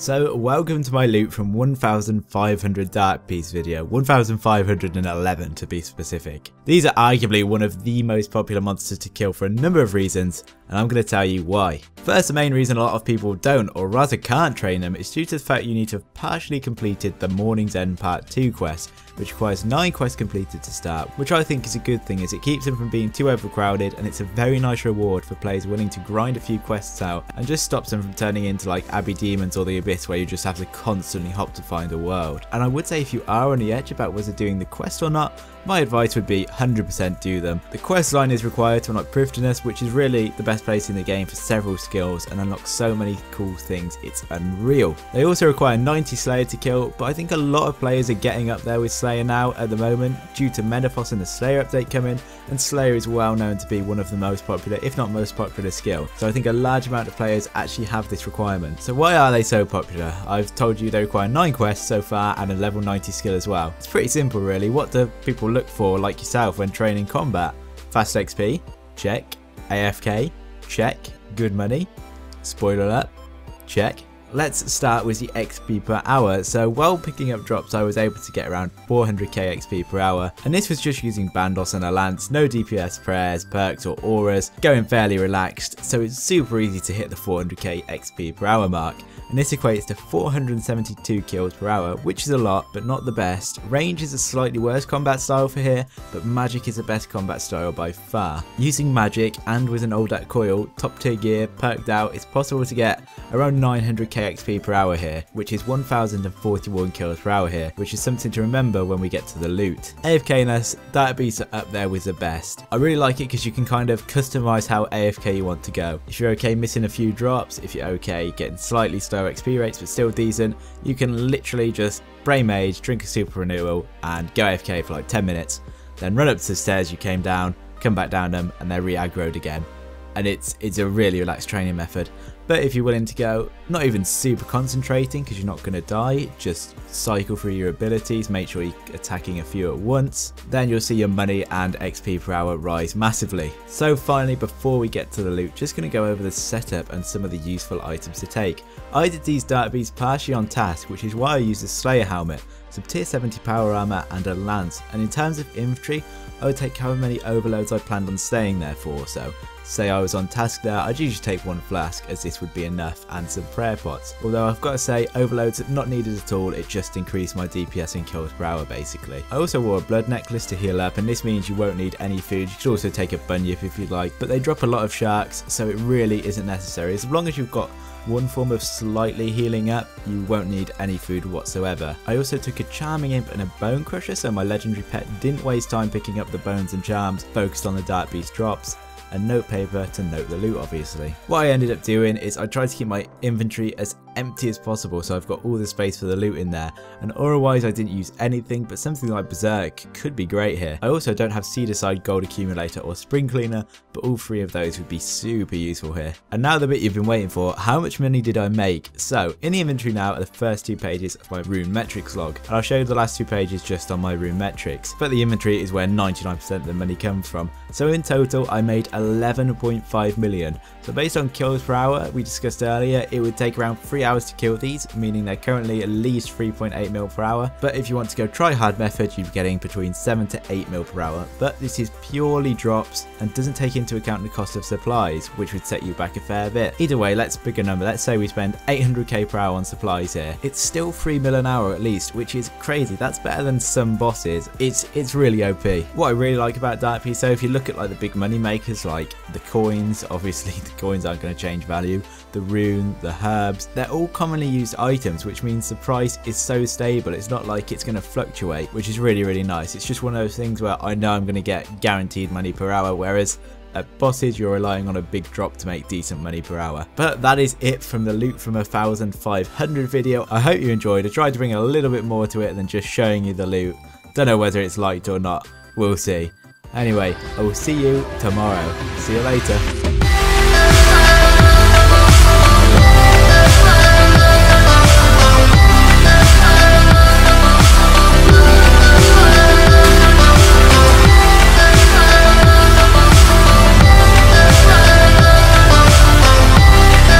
So welcome to my loot from 1500 Dark Piece video, 1511 to be specific. These are arguably one of the most popular monsters to kill for a number of reasons, and I'm going to tell you why. First, the main reason a lot of people don't, or rather can't train them, is due to the fact you need to have partially completed the Morning's End Part 2 quest, which requires 9 quests completed to start, which I think is a good thing as it keeps them from being too overcrowded, and it's a very nice reward for players willing to grind a few quests out and just stops them from turning into like Abbey Demons or the Abyss where you just have to constantly hop to find a world. And I would say if you are on the edge about whether doing the quest or not, my advice would be 100% do them. The quest line is required to unlock Prooftonness, which is really the best place in the game for several skills and unlock so many cool things, it's unreal. They also require 90 Slayer to kill, but I think a lot of players are getting up there with Slayer now at the moment due to Menopause and the Slayer update coming, and Slayer is well known to be one of the most popular, if not most popular skill. So I think a large amount of players actually have this requirement. So why are they so popular? I've told you they require 9 quests so far and a level 90 skill as well. It's pretty simple really. What do people look for like yourself when training combat? Fast XP? Check. AFK? Check. Good money? Spoiler alert? Check. Let's start with the XP per hour. So while picking up drops I was able to get around 400k XP per hour, and this was just using Bandos and a lance, no DPS prayers, perks or auras, going fairly relaxed, so it's super easy to hit the 400k XP per hour mark. And this equates to 472 kills per hour, which is a lot, but not the best. Range is a slightly worse combat style for here, but magic is the best combat style by far. Using magic and with an Oldak coil, top tier gear, perked out, it's possible to get around 900k XP per hour here, which is 1041 kills per hour here, which is something to remember when we get to the loot. AFK-ness, Dark Beasts are up there with the best. I really like it because you can kind of customize how AFK you want to go. If you're okay missing a few drops, if you're okay getting slightly slower XP rates but still decent, you can literally just Brain Mage, drink a super renewal and go AFK for like 10 minutes, then run up to the stairs you came down, come back down them and they're re-aggroed again. And it's a really relaxed training method. But if you're willing to go not even super concentrating because you're not going to die, just cycle through your abilities, make sure you're attacking a few at once, then you'll see your money and XP per hour rise massively. So finally, before we get to the loot, just going to go over the setup and some of the useful items to take. I did these Dark Beasts partially on task, which is why I used a Slayer helmet, some tier 70 power armor and a lance, and in terms of infantry I would take however many overloads I planned on staying there for. So say I was on task there, I'd usually take 1 flask as this would be enough, and some prayer pots. Although I've got to say overloads are not needed at all, it just increased my DPS and kills per hour basically. I also wore a blood necklace to heal up, and this means you won't need any food. You could also take a bunyip if you'd like, but they drop a lot of sharks so it really isn't necessary. As long as you've got one form of slightly healing up, you won't need any food whatsoever. I also took a Charming Imp and a Bone Crusher so my legendary pet didn't waste time picking up the bones and charms, focused on the Dark Beast drops, and notepaper to note the loot obviously. What I ended up doing is I tried to keep my inventory as empty as possible so I've got all the space for the loot in there, and aura wise I didn't use anything, but something like Berserk could be great here. I also don't have Cedarside Gold Accumulator or Spring Cleaner, but all 3 of those would be super useful here. And now the bit you've been waiting for, how much money did I make? So in the inventory now are the first 2 pages of my runemetrics log, and I'll show you the last 2 pages just on my runemetrics, but the inventory is where 99% of the money comes from. So in total I made 11.5 million. So based on kills per hour we discussed earlier, it would take around 3 hours to kill these, meaning they're currently at least 3.8 mil per hour. But if you want to go try hard method, you'd be getting between 7 to 8 mil per hour. But this is purely drops and doesn't take into account the cost of supplies, which would set you back a fair bit. Either way, let's pick a number. Let's say we spend 800k per hour on supplies here. It's still 3 mil an hour at least, which is crazy. That's better than some bosses. It's really OP. What I really like about Dark Piece, so if you look at like the big money makers like the coins, obviously the coins aren't going to change value, the rune, the herbs, they're all commonly used items, which means the price is so stable. It's not like it's going to fluctuate, which is really nice. It's just one of those things where I know I'm going to get guaranteed money per hour, whereas at bosses you're relying on a big drop to make decent money per hour. But that is it from the loot from 1500 video. I hope you enjoyed. I tried to bring a little bit more to it than just showing you the loot. Don't know whether it's liked or not, we'll see. Anyway, I will see you tomorrow. See you later.